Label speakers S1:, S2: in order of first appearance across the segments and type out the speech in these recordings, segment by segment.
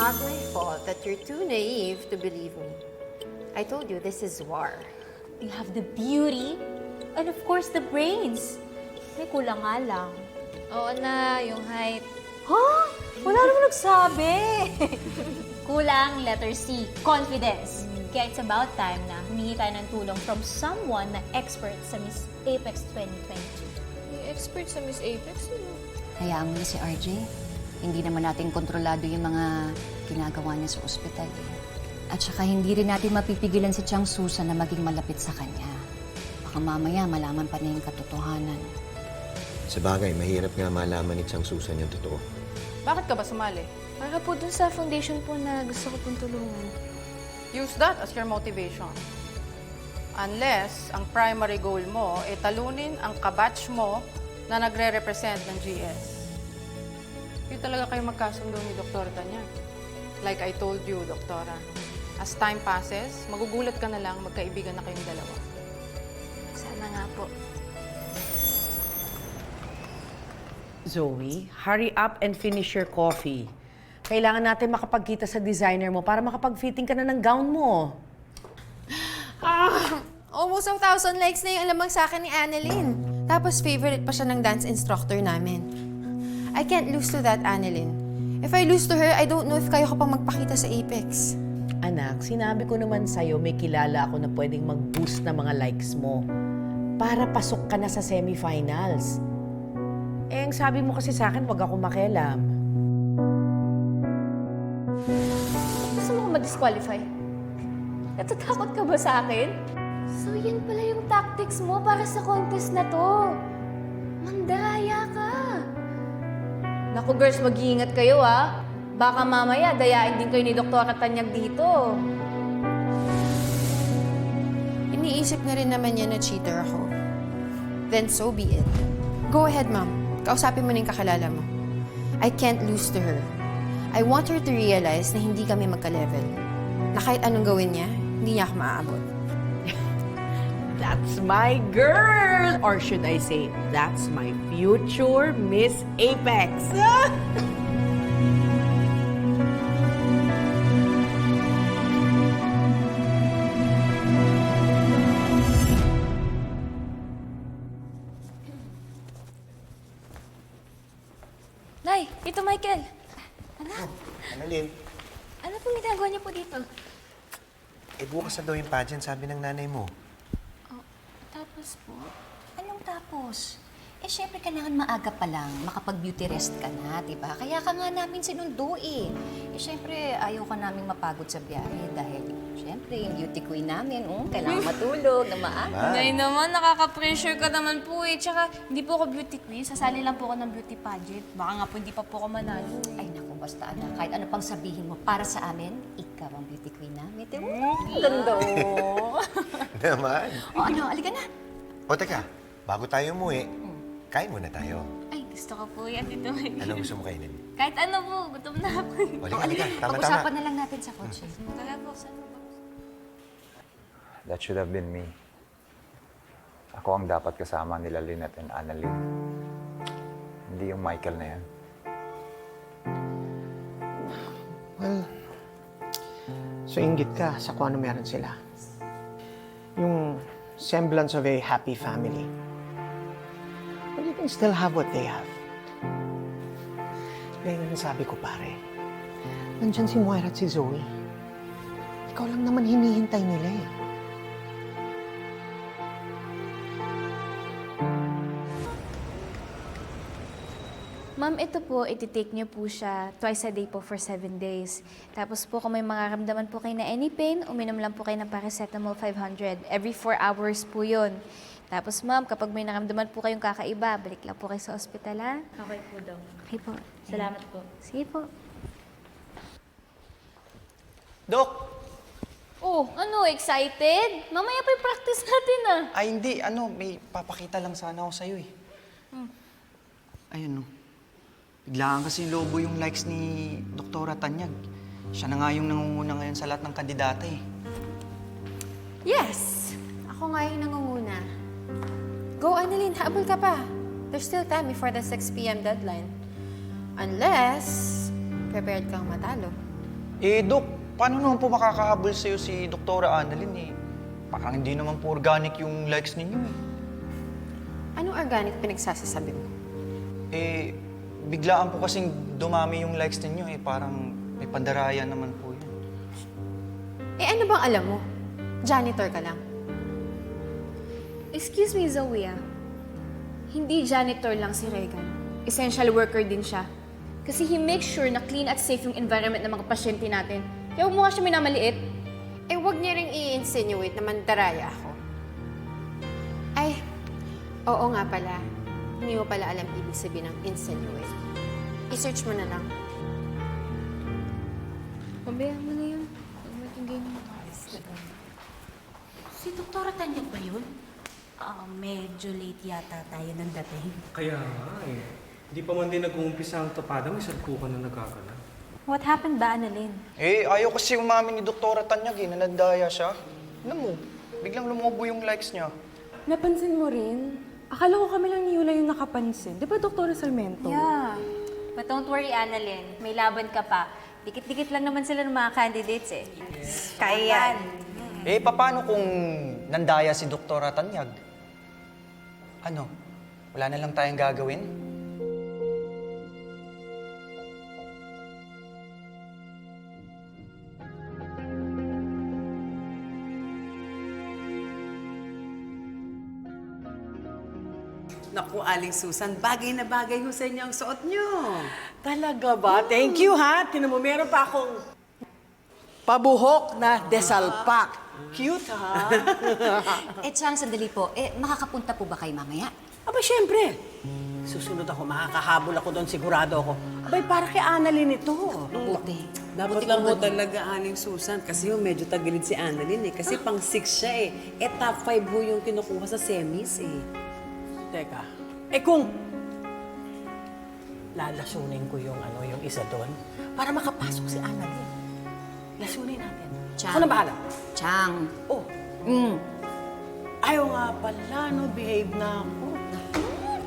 S1: not my fault that you're too naive to believe me. I told you, this is war.
S2: You have the beauty and of course the brains. May kulang nga lang.
S3: Oo na, yung height.
S2: Huh? Wala naman nagsabi. Kulang, letter C, confidence. Kaya it's about time na humingi tayo ng tulong from someone na expert sa Miss Apex 2022.
S3: May expert sa Miss Apex,
S4: Hayaan mo na si RJ. Hindi naman natin kontrolado yung mga ginagawa niya sa ospital. At saka hindi rin natin mapipigilan si Chang Susan na maging malapit sa kanya. Baka mamaya malaman pa niya yung katotohanan.
S5: Sa bagay, mahirap nga malaman ni Chang Susan yung totoo.
S6: Bakit ka ba sumali?
S3: Para po dun sa foundation po na gusto ko pong tulungan.
S6: Use that as your motivation. Unless ang primary goal mo ay talunin ang kabatch mo na nagre-represent ng GS. Yun talaga kayo magkasundo ni Dr. Tanya. Like I told you, Doktora, as time passes, magugulat ka na lang magkaibigan na kayong dalawa.
S3: Sana nga po.
S7: Zoe, hurry up and finish your coffee. Kailangan natin makapagkita sa designer mo para makapag-fitting ka na ng gown mo.
S1: Almost 1,000 likes na yung alamang sa akin ni Annalyn. Tapos favorite pa siya ng dance instructor namin. I can't lose to that, Annalyn. If I lose to her, I don't know if kaya ko pang magpakita sa Apex.
S7: Anak, sinabi ko naman sa'yo may kilala ako na pwedeng mag-boost na mga likes mo para pasok ka na sa semifinals. Eh, ang sabi mo kasi sa akin, wag ako makialam.
S2: Gusto mo ko ma-disqualify? Natatakot ka ba sa akin? So yan pala yung tactics mo para sa contest na to. Mandaya ka. Naku girls, mag-iingat kayo ah. Baka mamaya dayain din kayo ni Dr. Tanyag dito.
S1: Iniisip na rin naman niya na cheater ako. Then so be it. Go ahead, ma'am. Kausapin mo na yung kakilala mo. I can't lose to her. I want her to realize na hindi kami magka-level. Na kahit anong gawin niya, hindi niya ako maaabot.
S7: That's my girl! Or should I say, that's my future Miss Apex.
S2: Nay, ito Michael. Anak,
S5: Annalyn,
S2: ano pong ginagawa niyo po dito?
S5: bukas na daw yung pageant, sabi ng nanay mo.
S4: Tapos po? Anong tapos? Eh, syempre, kailangan maaga pa lang. Makapag-beauty rest ka na, di ba? Kaya ka nga namin sinundo eh. Eh, syempre, ayaw ka namin mapagod sa biyahe dahil, syempre, yung beauty queen namin, kailangan matulog na maaga.
S3: Nay naman, nakaka-pressure ka naman po eh. Tsaka, hindi po ako beauty queen. Sasali lang po ako ng beauty pageant. Baka nga po hindi pa po ako manalo eh.
S4: Ay, naku, basta anak. Kahit ano pang sabihin mo, para sa amin, ikaw ang beauty queen namin. Ganda, oh.
S5: Naman.
S4: O ano, alika na.
S5: O teka, bago tayo umuwi, kain muna tayo.
S3: Ay, gusto ko po yan dito.
S5: Ano gusto mo kainin?
S3: Kahit ano po, gutom na ako.
S5: O, halika. Tama-tama.
S4: Pag-usapan na lang natin sa kotse.
S3: Tara po, saan mo ba?
S8: That should have been me. Ako ang dapat kasama nila Lynette and Annalyn. Hindi yung Michael na yan.
S9: Well, so inggit ka sa kung ano meron sila. Yung semblance of a happy family. But you can still have what they have. Kaya nga nasabi ko, pare, nandyan si Moira at si Zoe. Ikaw lang naman hinihintay nila eh.
S3: Ma'am, ito po, iti-take niyo po siya twice a day po for 7 days. Tapos po, kung may makaramdaman po kayo na any pain, uminom lang po kayo ng paracetamol 500. Every 4 hours po yun. Tapos ma'am, kapag may naramdaman po kayong kakaiba, balik lang po kayo sa ospital, ha?
S2: Okay po daw.
S3: Okay po.
S2: Salamat po.
S3: Sige po.
S10: Dok!
S3: Oh, ano, excited? Mamaya pa yung practice natin, ah.
S10: Ay, hindi. May papakita lang sana ako sa'yo eh. Ayun, no. Biglaan kasi lobo yung likes ni Doktora Tanyag. Siya na nga yung nangunguna ngayon sa lahat ng kandidata eh.
S1: Yes! Ako nga yung nangunguna. Go, Annalyn. Habol ka pa. There's still time before the 6 p.m. deadline. Unless, prepared kang matalo.
S10: Dok, paano naman po makakahabol sa'yo si Doktora Annalyn eh? Parang hindi naman po organic yung likes ninyo eh.
S1: Anong organic pinagsasasabi mo?
S10: Biglaan po kasing dumami yung likes ninyo eh. Parang may pandaraya naman po yun.
S1: Ano bang alam mo? Janitor ka lang.
S2: Excuse me, Zoe, Hindi janitor lang si Regan. Essential worker din siya. Kasi he makes sure na clean at safe yung environment ng mga pasyente natin. Kaya huwag mo nga siya minamaliit.
S1: Huwag niya rin i-insinuate na mandaraya ako. Ay, oo nga pala. Hindi mo pala alam ibig sabihin ng insinuate. I-search mo na lang.
S2: Pabayaan mo na yun. Huwag mo itong game mo.
S11: Si Doktora Tanyag ba yun? Medyo late yata tayo ng dating.
S12: Kaya nga eh. Hindi pa man din nag-uumpisa ang tapada, may salpukan na nagkakalat.
S3: What happened ba, Annalyn?
S10: Ayaw kasi umamin ni Doktora Tanyag eh, na nandaya siya. Ano mo, biglang lumobo yung likes niya.
S13: Napansin mo rin? Akala ko kami lang ni Yula yung nakapansin. Di ba, Doktora Sarmiento?
S3: Yeah. But don't worry, Annalyn. May laban ka pa. Dikit-dikit lang naman sila ng mga candidates eh. Kaya yan.
S10: Paano kung nandaya si Doktora Tanyag? Ano, wala na lang tayong gagawin?
S14: Naku, Aling Susan, bagay na bagay ho sa inyo ang suot nyo.
S7: Talaga ba? Thank you, ha? Tinan mo, meron pa akong pabuhok na desalpak. Cute, ha?
S4: Chang, sandali po. Makakapunta po ba kayo mamaya?
S7: Aba, syempre. Susunod ako, makakahabol ako doon, sigurado ako. Abay, para kay Annalyn ito.
S4: Buti.
S14: Dapat lang ho talaga, Aling Susan, kasi ho medyo tagilid si Annalyn eh. Kasi pang 6 siya eh. Top 5 ho yung kinukuha sa semis eh.
S7: Teka, kung lalasunin ko yung yung isa doon, para makapasok si Annalyn. Lasunin natin.
S4: Chang.
S7: Ako na bahala.
S4: Chang.
S7: Oh, ayaw nga pala, no? Behave na ako.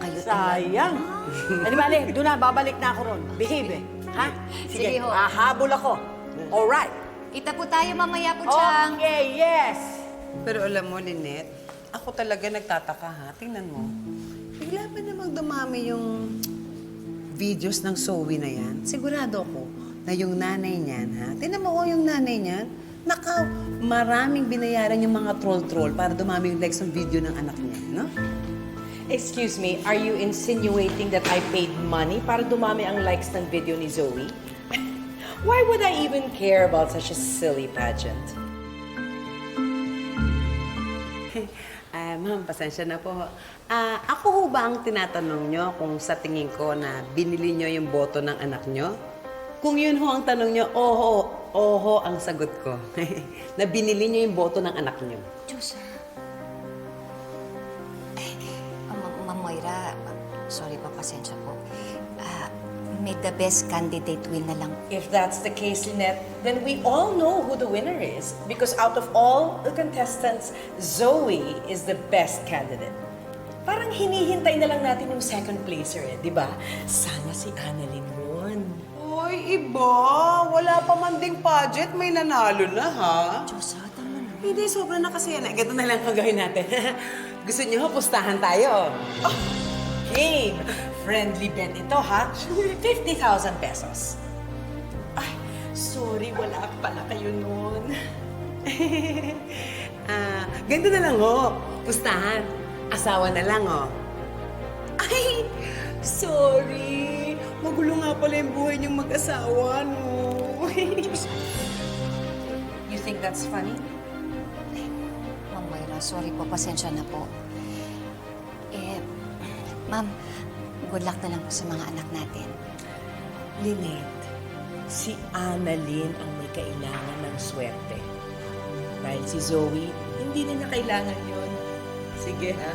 S4: Kayo
S7: Sayang. Bale, doon na, babalik na ako ron. Behave eh. Ha?
S4: Sige ho.
S7: Hahabol ako. Alright.
S4: Kita po tayo mamaya po, Chang.
S7: Okay, yes.
S14: Pero alam mo, Lynette, ako talaga nagtataka ha. Tingnan mo. Bigla ba namang dumami yung videos ng Zoe na yan? Sigurado ko na yung nanay niyan, ha? Tingnan mo yung nanay niyan. Naka, maraming binayaran yung mga troll-troll para dumami yung likes ng video ng anak niya, no?
S7: Excuse me, are you insinuating that I paid money para dumami ang likes ng video ni Zoe? Why would I even care about such a silly pageant?
S14: Ma'am, pasensya na po. Ako ho ba ang tinatanong nyo kung sa tingin ko na binili nyo yung boto ng anak nyo? Kung yun ho ang tanong nyo, oho ang sagot ko. Na binili nyo yung boto ng anak nyo.
S4: Diyos, Ma'am Moira, sorry po, pasensya po. May the best candidate win na lang.
S7: If that's the case, Lynette, then we all know who the winner is. Because out of all the contestants, Zoe is the best candidate. Parang hinihintay na lang natin yung second placer di ba? Sana si Annalyn yun.
S14: Oy, iba! Wala pa man ding budget, may nanalo na, ha?
S4: Diyos, tama na.
S14: Hindi, sobra na kasi yan. Ganito na lang ang gawin natin. Gusto niyo, pustahan tayo.
S7: Oh, game! Friendly bet ito, ha? 50,000 pesos. Ay, sorry, wala pala kayo nun.
S14: Ganito na lang, ho. Pustahan. Asawa na lang, oh. Ay, sorry. Magulo nga pala yung buhay niyong mag-asawa, no?
S7: You think that's funny?
S4: Ma'am Moira, sorry po, pasensya na po. Ma'am, good luck na lang po sa mga anak natin.
S7: Lynette, si Annalyn ang may kailangan ng swerte. Dahil si Zoe, hindi na kailangan yun.
S14: Sige, ha?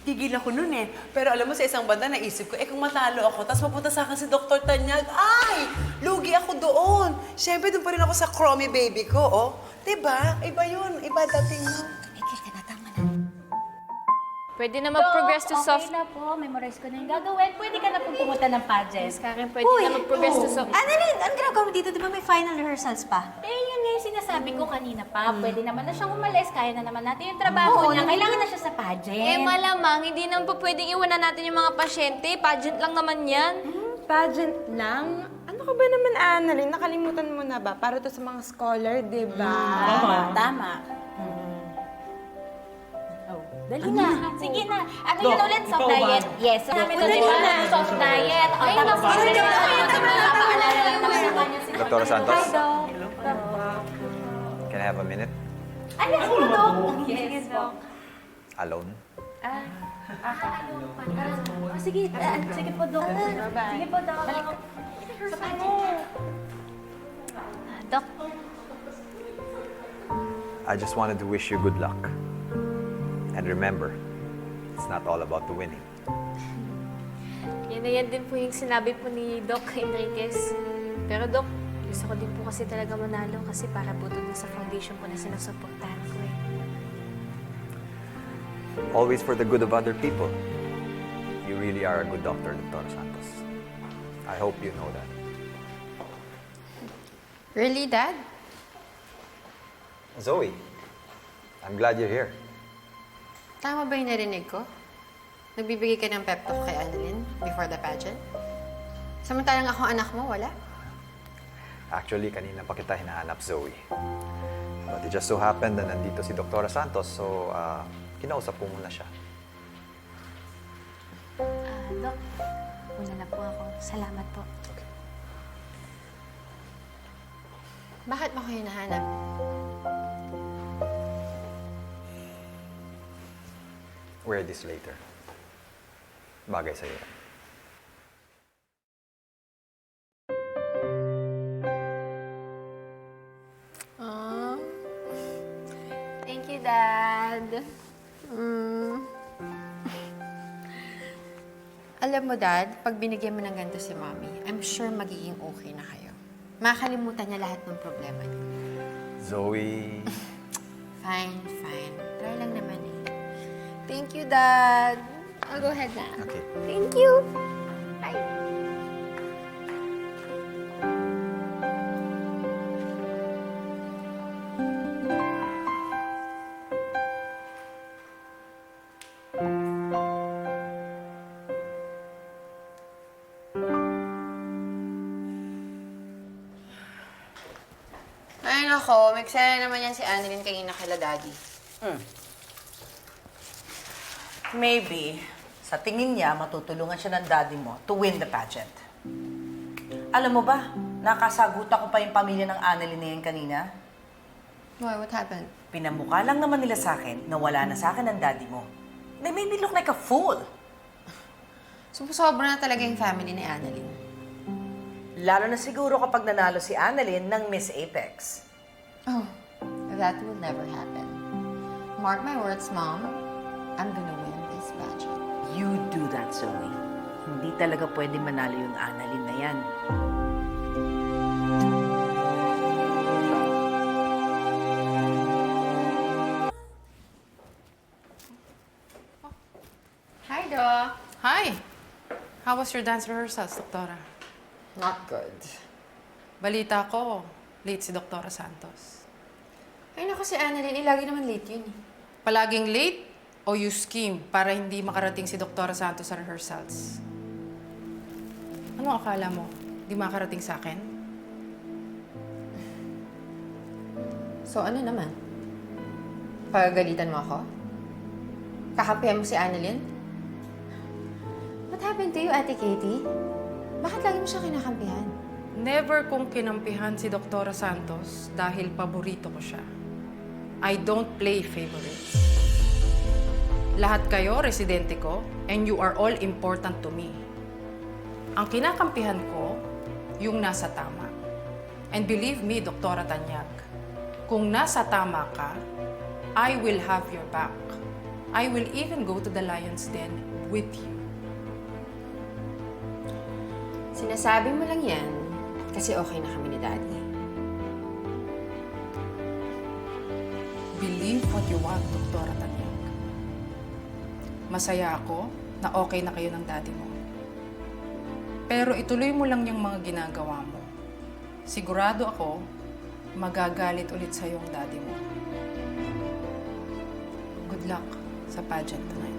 S14: Gigil ako nun eh. Pero alam mo, sa isang banda, naisip ko, kung matalo ako, tapos mapunta sa akin si Dr. Tanyag, ay! Lugi ako doon. Siyempre, doon pa rin ako sa Chromie baby ko, oh. Diba? Iba yun. Iba dating, no?
S4: Tumigil ka na, tama na.
S3: Pwede na mag-progress to soft...
S11: Okay na po. Memorize ko na yung gagawin. Pwede ka na pong pumunta ng pageant.
S3: Yes, Karen, pwede na mag-progress to soft...
S11: Annalyn, ang ginagawa mo dito? Di ba may final rehearsals pa? Eh, yun nga yung sinasabi ko kanina pa. Pwede naman na siyang umalis. Kaya na naman natin yung trabaho niya. Kailangan na siya sa pageant.
S3: Eh, malamang, hindi naman po pwedeng iwanan natin yung mga pasyente. Pageant lang naman yan.
S13: Pageant lang? Ano ka ba naman, Annalyn? Nakalimutan mo na ba? Para to sa mga scholar, di ba?
S11: Tama. Dali na. Sige na. Ano yun ulit? Soft diet? Yes. Namin to, di ba? Soft diet. Ay, naku. Napaalala lang naman naman niya si
S8: Dr. Santos?
S11: Hi, Doc.
S8: Can I have a minute?
S11: Ay, yes po, Doc. Yes, Doc.
S8: Alone?
S11: Sige, sige po, Doc. Sige po, Doc. Sa
S3: Doc,
S8: I just wanted to wish you good luck. And remember, it's not all about the winning.
S3: yan na yan din po yung sinabi po ni Doc Enriquez. Pero Doc, gusto ko din po kasi talaga manalo kasi para po doon sa foundation po na sinusuportahan ko eh.
S8: Always for the good of other people. You really are a good doctor, Dr. Santos. I hope you know that.
S1: Really, Dad?
S8: Zoe, I'm glad you're here.
S1: Tama ba yung narinig ko? Nagbibigay ka ng pep talk kay Annalyn before the pageant? Samantalang ako anak mo, wala?
S8: Actually, kanina pa kita hinahanap, Zoe. But it just so happened na nandito si Dr. Santos, so kinausap ko muna siya.
S3: Doc, una na po ako. Salamat po.
S1: Bakit mo ko hinahanap?
S8: Wear this later. Bagay sa'yo.
S3: Thank you, Dad.
S1: Alam mo, Dad, pag binigyan mo ng ganito si Mommy, I'm sure magiging okay na kayo. Makakalimutan niya lahat ng problema niyo.
S8: Zoe.
S1: Fine, fine. Try lang naman eh. Thank you, Dad. I'll go ahead na.
S8: Okay.
S1: Thank you. Bye. Ay, nako. May eksena naman yan si Annalyn kanina kila Daddy.
S15: Maybe, sa tingin niya, matutulungan siya ng daddy mo to win the pageant. Alam mo ba, nakasagutan ko pa yung pamilya ng Annalyn na yan kanina.
S1: Why? What happened?
S15: Pinamukha lang naman nila sa akin na wala na sa akin ang daddy mo. They made me look like a fool.
S1: Sobra na talaga yung family ni Annalyn.
S15: Lalo na siguro kapag nanalo si Annalyn ng Miss Apex.
S1: Oh, that will never happen. Mark my words, Mom. I'm gonna win this pageant.
S15: You do that, Zoe. Hindi talaga pwede manalo yung Annalyn na yan.
S1: Hi, Doc.
S6: Hi! How was your dance rehearsals, Doktora?
S1: Not good.
S6: Balita ko, late si Doktora Santos.
S1: Ay, naku si Annalyn. Lagi naman late yun eh.
S6: Palaging late o you scheme para hindi makarating si Doktora Santos sa rehearsals? Ano akala mo? Di makarating sa akin?
S1: So, ano naman? Pagagalitan mo ako? Kakampihan mo si Annalyn? What happened to you, Ate Katie? Bakit lagi mo siya kinakampihan?
S6: Never kong kinampihan si Doktora Santos dahil paborito ko siya. I don't play favorites. Lahat kayo, residente ko, and you are all important to me. Ang kinakampihan ko, yung nasa tama. And believe me, Doktora Tanyag, kung nasa tama ka, I will have your back. I will even go to the lion's den with you.
S1: Sinasabi mo lang yan kasi okay na kami ni Daddy.
S6: Believe what you want, Doktora Tanyag. Masaya ako na okay na kayo ng daddy mo. Pero ituloy mo lang yung mga ginagawa mo. Sigurado ako, magagalit ulit sa yung daddy mo. Good luck sa pageant tonight.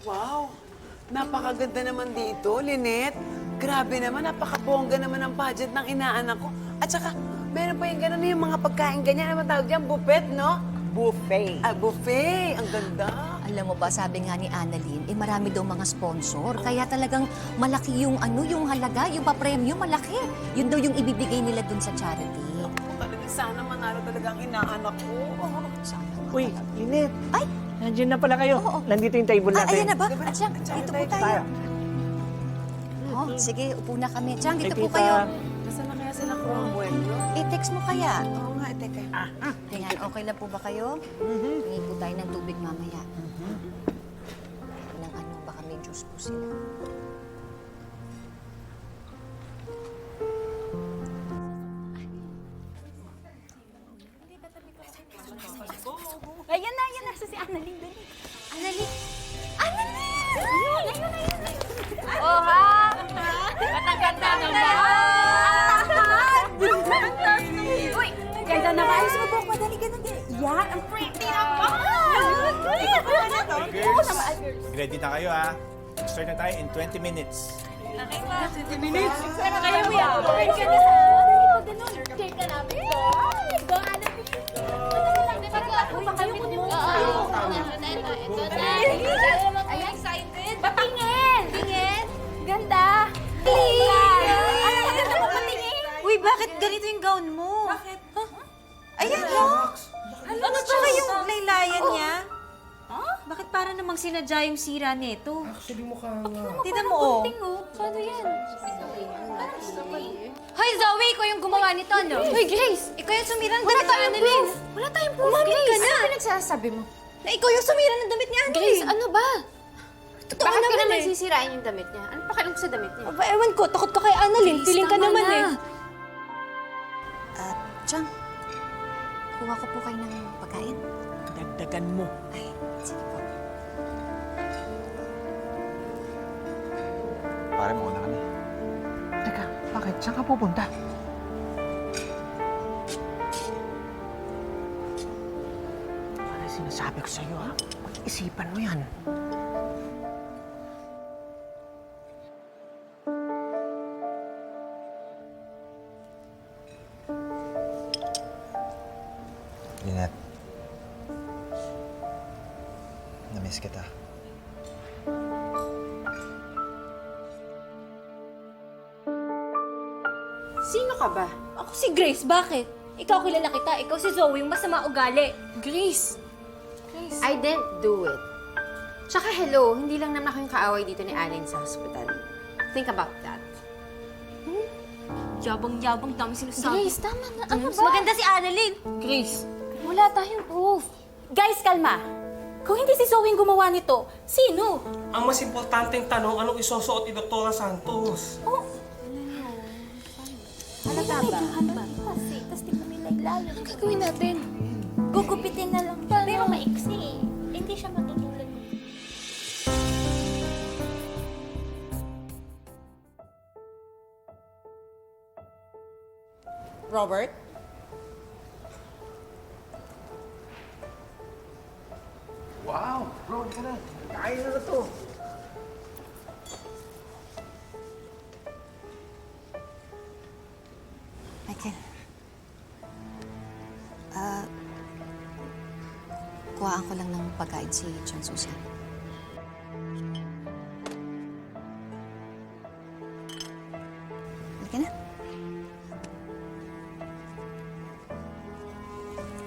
S14: Wow! Napakaganda naman dito, Lynette. Grabe naman, napakabongga naman ang pageant ng inaanak ko. At saka, meron pa yung gano'n yung mga pagkain ganyan. Ano tawag dyan? Buffet, no?
S7: Buffet.
S14: Ah, buffet. Ang ganda.
S4: Alam mo ba, sabi nga ni Annalyn, marami daw mga sponsor. Kaya talagang malaki yung yung halaga, yung papremyo, malaki. Yun daw yung ibibigay nila dun sa charity.
S14: Talaga, sana manalo talaga ang inaanak ko.
S9: Uy, Lynette.
S4: Ay!
S9: Nandiyan na pala kayo. Nandito yung table natin.
S4: Ayan na ba? At siyang, dito po tayo. Oh, sige, upo na kami. Chang, dito po kayo.
S14: Nasaan na kaya sila Cromwell, no?
S4: I-text mo kaya.
S14: Oo nga, teka.
S4: Tingnan, okay lang po ba kayo? Hingi po tayo ng tubig mamaya. Ng baka may juice po sila.
S11: Ayan na, si Annalyn doon.
S4: Annalyn! Annalyn!
S11: Ayun. Oh, ha? Mataganda naman. Uy, ganda naman. Ayos mo po, madali ka na. Yan, ang pretty naman.
S16: Ready na kayo, ha? Start na tayo in 20 minutes.
S11: Okay ba? 20 minutes? Ano kaya mo yan? Burn ka na sa... Dali po, ganun. Check ka namin to. Go, Annalyn. I'm excited. Patingin! Tingin! Ganda!
S4: Uy, bakit ganito yung gown mo?
S11: Bakit?
S4: Ayan, no? Ano tsaka yung laylayan niya? Bakit para namang sinadya yung sira nito?
S12: Actually, mukha nga.
S4: Tignan mo, oh.
S11: Paano yan?
S3: Hoy, Zoe! Ikaw yung gumawa nito, no?
S1: Hoy, Grace!
S3: Ikaw yung sumirang
S1: Wala
S3: damit ni
S1: tayong
S3: Annalyn.
S1: proof! Wala tayong proof, Grace! Ano pinagsasabi mo?
S3: Na ikaw yung sumira ng damit ni Annalyn.
S1: Grace, ano ba?
S3: Totoo
S1: Bakit ka
S3: naman
S1: naman
S3: eh.
S1: sisirain yung damit niya? Ano pakialam ko sa damit niya?
S3: Aba, ewan ko. Takot ka kay Annalyn. Piling ka naman eh.
S4: Chang, kuha ko po kayo ng pagkain.
S7: Dagdagan mo.
S4: Ay, sige po.
S8: Pare, mauna ka na.
S9: Teka, bakit? Saan ka pupunta? Ano sinasabi ko sa'yo, ha? Pag-isipan mo yan.
S8: Lynette. Namiss kita.
S1: Sino ka ba?
S11: Ako si Grace, bakit? Ikaw kilala kita, ikaw si Zoe, yung masama ugali.
S1: Grace! I didn't do it. Tsaka hello, hindi lang naman ako yung kaaway dito ni Allen sa hospital. Think about that.
S11: Yabang-yabang, dami sinasabi.
S1: Grace, tama na. Ano
S11: Mas
S1: ba?
S11: maganda si Annalyn.
S1: Grace, wala tayong proof.
S11: Guys, kalma. Kung hindi si Zoe yung gumawa nito, sino?
S12: Ang mas importanteng tanong, anong isusuot ni Dr. Santos?
S11: Halata ba? Kasi, tapos tingnan mo yung laylayan. Anong gagawin natin? Gugupitin na lang. Pero maiksi eh. Hindi siya matutulad.
S14: Robert?
S16: Wow! Bro, ka na. Kaya na to.
S4: Michael. kuhaan ko lang ng pagkain si John Susan. Halika na.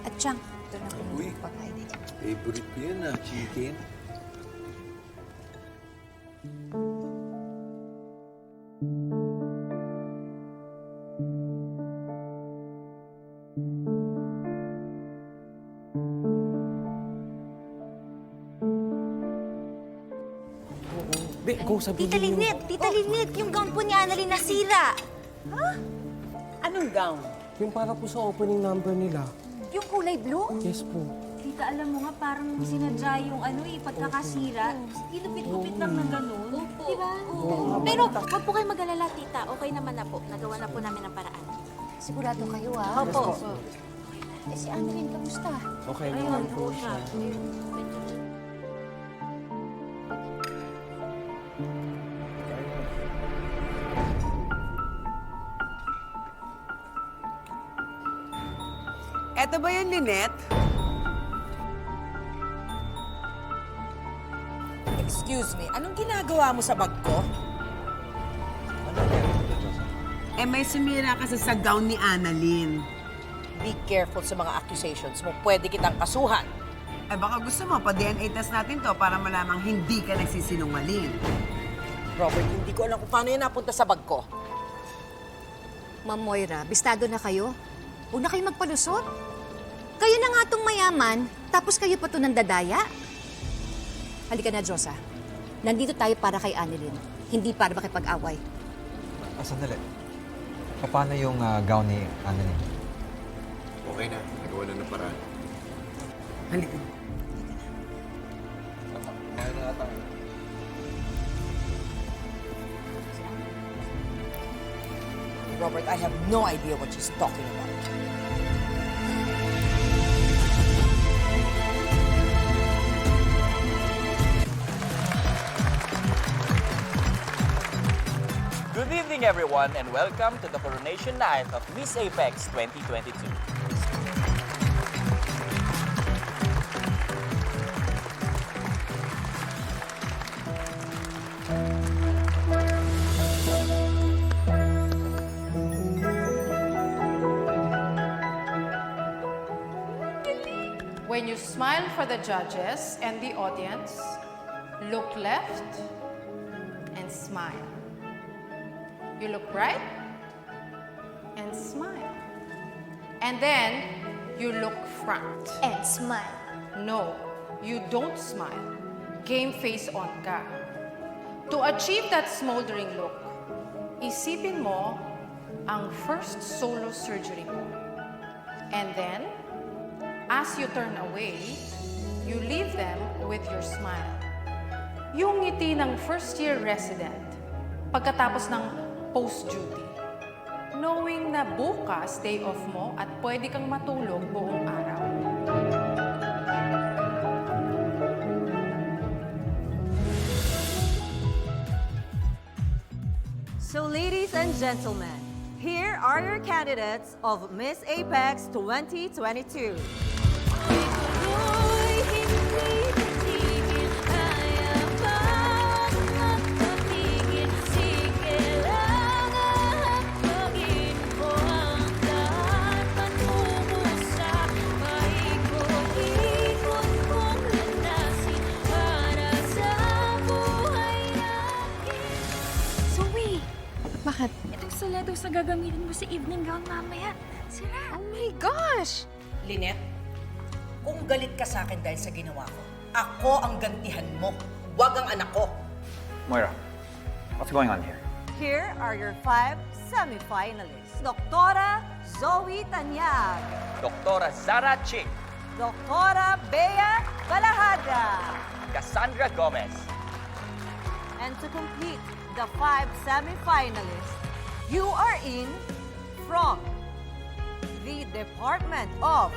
S4: At Chang, ito na po yung pagkain dito.
S17: Favorite ko yan chicken.
S12: Be, go sabihin
S11: Tita Lynette, yung gown po ni Annalyn nasira.
S14: Anong gown?
S12: Yung para po sa opening number nila.
S11: Yung kulay blue?
S12: Yes po.
S11: Tita, alam mo nga, parang sinadya yung pagkakasira. Ilupit-lupit lang na gano'n. Opo. Diba?
S18: Pero huwag po kayo mag-alala, tita. Okay naman na po. Nagawa na po namin ang paraan.
S4: Sigurado kayo,
S18: Opo.
S4: Eh, si Annalyn, kamusta?
S12: Okay naman po siya.
S14: Eto ba yan, Lynette?
S15: Excuse me, anong ginagawa mo sa bag ko?
S14: May sumira kasi sa gown ni Annalyn.
S15: Be careful sa mga accusations mo. Pwede kitang kasuhan.
S14: Baka gusto mo, pa-DNA test natin to para malamang hindi ka nagsisinungaling.
S15: Robert, hindi ko alam kung paano yan napunta sa bag ko.
S4: Ma'am Moira, bistado na kayo. Huwag na kayo magpalusot. Kayo na nga tong mayaman, tapos kayo pa to ng dadaya. Halika na, Josa. Nandito tayo para kay Annalyn, hindi para makipag-away.
S8: Sandali. Paano yung gown ni Annalyn?
S5: Okay na. Nagawa na ng paraan.
S14: Halika.
S15: Robert, I have no idea what she's talking about.
S19: Good evening, everyone, and welcome to the coronation night of Miss Apex 2022.
S6: When you smile for the judges and the audience, look left and smile. You look right and smile. And then you look front.
S18: And smile.
S6: No, you don't smile. Game face on ka. To achieve that smoldering look, isipin mo ang first solo surgery mo. And then, as you turn away, you leave them with your smile. Yung ngiti ng first-year resident pagkatapos ng post-duty. Knowing na bukas, day off mo at pwede kang matulog buong araw.
S20: So ladies and gentlemen, here are your candidates of Miss Apex 2022.
S1: Bakit?
S18: Itong stilettos na gagamitin mo sa evening gown mamaya. Sira.
S1: Oh my gosh!
S15: Lynette, kung galit ka sa akin dahil sa ginawa ko, ako ang gantihan mo, wag ang anak ko.
S8: Moira, what's going on here?
S20: Here are your 5 semi-finalists. Doktora Zoe Tanyag.
S19: Doktora Zara Ching,
S20: Doktora Bea Balahada.
S19: Cassandra Gomez,
S20: And to complete the 5 semi-finalists, you are in from the Department of